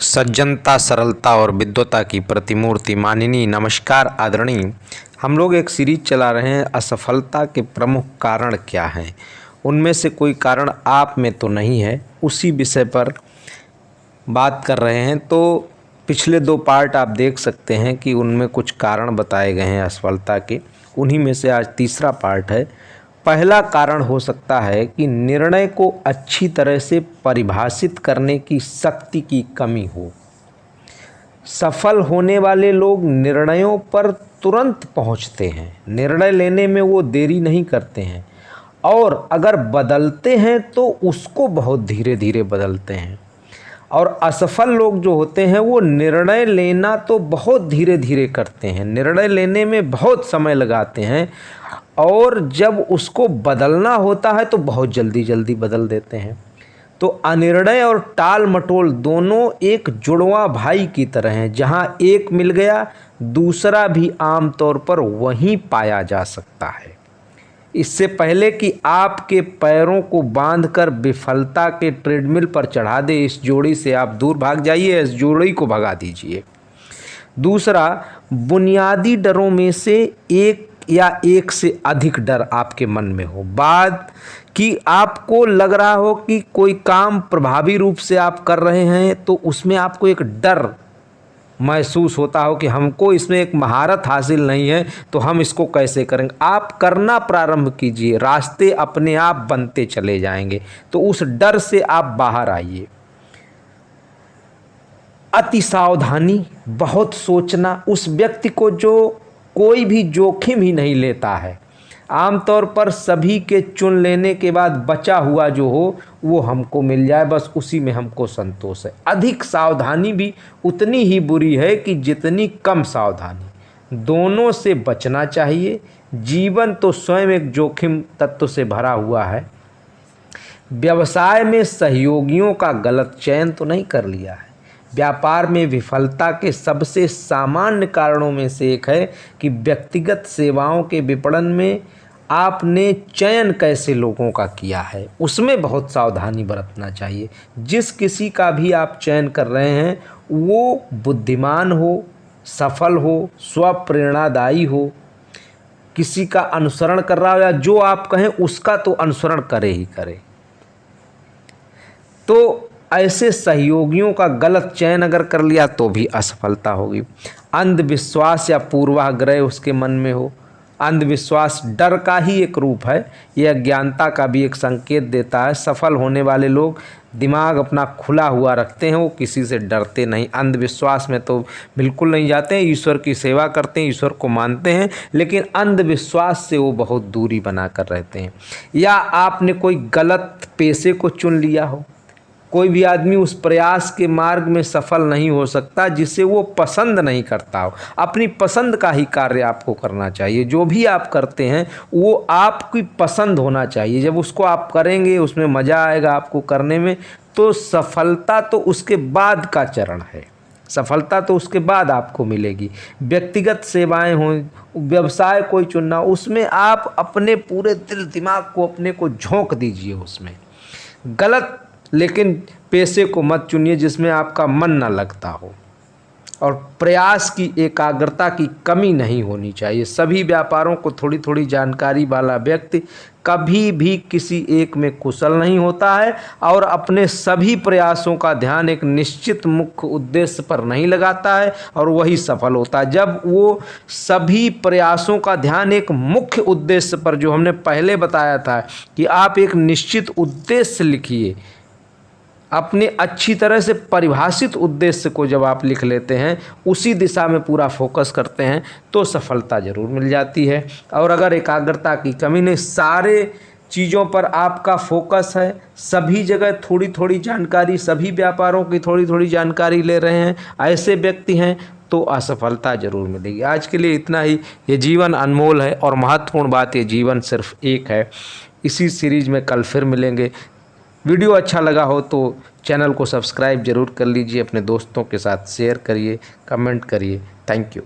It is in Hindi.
सज्जनता, सरलता और विद्वता की प्रतिमूर्ति माननीय नमस्कार आदरणीय। हम लोग एक सीरीज चला रहे हैं असफलता के प्रमुख कारण क्या हैं। उनमें से कोई कारण आप में तो नहीं है, उसी विषय पर बात कर रहे हैं। तो पिछले 2 पार्ट आप देख सकते हैं कि उनमें कुछ कारण बताए गए हैं असफलता के। उन्हीं में से आज तीसरा पार्ट है। पहला कारण हो सकता है कि निर्णय को अच्छी तरह से परिभाषित करने की शक्ति की कमी हो। सफल होने वाले लोग निर्णयों पर तुरंत पहुंचते हैं, निर्णय लेने में वो देरी नहीं करते हैं, और अगर बदलते हैं तो उसको बहुत धीरे धीरे बदलते हैं। और असफल लोग जो होते हैं वो निर्णय लेना तो बहुत धीरे धीरे करते हैं, निर्णय लेने में बहुत समय लगाते हैं, और जब उसको बदलना होता है तो बहुत जल्दी जल्दी बदल देते हैं। तो अनिर्णय और टाल मटोल दोनों एक जुड़वा भाई की तरह हैं। जहां एक मिल गया दूसरा भी आमतौर पर वहीं पाया जा सकता है। इससे पहले कि आपके पैरों को बांधकर विफलता के ट्रेडमिल पर चढ़ा दे, इस जोड़ी से आप दूर भाग जाइए, इस जोड़ी को भगा दीजिए। दूसरा, बुनियादी डरों में से एक या एक से अधिक डर आपके मन में हो। बात कि आपको लग रहा हो कि कोई काम प्रभावी रूप से आप कर रहे हैं तो उसमें आपको एक डर महसूस होता हो कि हमको इसमें एक महारत हासिल नहीं है तो हम इसको कैसे करेंगे। आप करना प्रारंभ कीजिए, रास्ते अपने आप बनते चले जाएंगे। तो उस डर से आप बाहर आइए। अति सावधानी, बहुत सोचना, उस व्यक्ति को जो कोई भी जोखिम ही नहीं लेता है। आमतौर पर सभी के चुन लेने के बाद बचा हुआ जो हो वो हमको मिल जाए, बस उसी में हमको संतोष है। अधिक सावधानी भी उतनी ही बुरी है कि जितनी कम सावधानी। दोनों से बचना चाहिए। जीवन तो स्वयं एक जोखिम तत्व से भरा हुआ है। व्यवसाय में सहयोगियों का गलत चयन तो नहीं कर लिया है। व्यापार में विफलता के सबसे सामान्य कारणों में से एक है कि व्यक्तिगत सेवाओं के विपणन में आपने चयन कैसे लोगों का किया है, उसमें बहुत सावधानी बरतना चाहिए। जिस किसी का भी आप चयन कर रहे हैं वो बुद्धिमान हो, सफल हो, स्वप्रेरणादायी हो, किसी का अनुसरण कर रहा हो या जो आप कहें उसका तो अनुसरण करे ही करे। तो ऐसे सहयोगियों का गलत चयन अगर कर लिया तो भी असफलता होगी। अंधविश्वास या पूर्वाग्रह उसके मन में हो। अंधविश्वास डर का ही एक रूप है, यह अज्ञानता का भी एक संकेत देता है। सफल होने वाले लोग दिमाग अपना खुला हुआ रखते हैं, वो किसी से डरते नहीं। अंधविश्वास में तो बिल्कुल नहीं जाते हैं, ईश्वर की सेवा करते हैं, ईश्वर को मानते हैं, लेकिन अंधविश्वास से वो बहुत दूरी बना कर रहते हैं। या आपने कोई गलत पेशे को चुन लिया हो। कोई भी आदमी उस प्रयास के मार्ग में सफल नहीं हो सकता जिसे वो पसंद नहीं करता हो। अपनी पसंद का ही कार्य आपको करना चाहिए। जो भी आप करते हैं वो आपकी पसंद होना चाहिए। जब उसको आप करेंगे उसमें मज़ा आएगा आपको करने में, तो सफलता तो उसके बाद का चरण है। सफलता तो उसके बाद आपको मिलेगी। व्यक्तिगत सेवाएं हों, व्यवसाय कोई चुनना, उसमें आप अपने पूरे दिल दिमाग को अपने को झोंक दीजिए उसमें। गलत लेकिन पेशे को मत चुनिए जिसमें आपका मन न लगता हो। और प्रयास की एकाग्रता की कमी नहीं होनी चाहिए। सभी व्यापारों को थोड़ी थोड़ी जानकारी वाला व्यक्ति कभी भी किसी एक में कुशल नहीं होता है और अपने सभी प्रयासों का ध्यान एक निश्चित मुख्य उद्देश्य पर नहीं लगाता है और वही सफल होता है। जब वो सभी प्रयासों का ध्यान एक मुख्य उद्देश्य पर, जो हमने पहले बताया था कि आप एक निश्चित उद्देश्य लिखिए, अपने अच्छी तरह से परिभाषित उद्देश्य को जब आप लिख लेते हैं, उसी दिशा में पूरा फोकस करते हैं तो सफलता ज़रूर मिल जाती है। और अगर एकाग्रता की कमी नहीं, सारे चीज़ों पर आपका फोकस है, सभी जगह थोड़ी थोड़ी जानकारी, सभी व्यापारों की थोड़ी थोड़ी जानकारी ले रहे हैं, ऐसे व्यक्ति हैं, तो असफलता ज़रूर मिलेगी। आज के लिए इतना ही। ये जीवन अनमोल है और महत्वपूर्ण बात, ये जीवन सिर्फ एक है। इसी सीरीज में कल फिर मिलेंगे। वीडियो अच्छा लगा हो तो चैनल को सब्सक्राइब जरूर कर लीजिए, अपने दोस्तों के साथ शेयर करिए, कमेंट करिए। Thank you.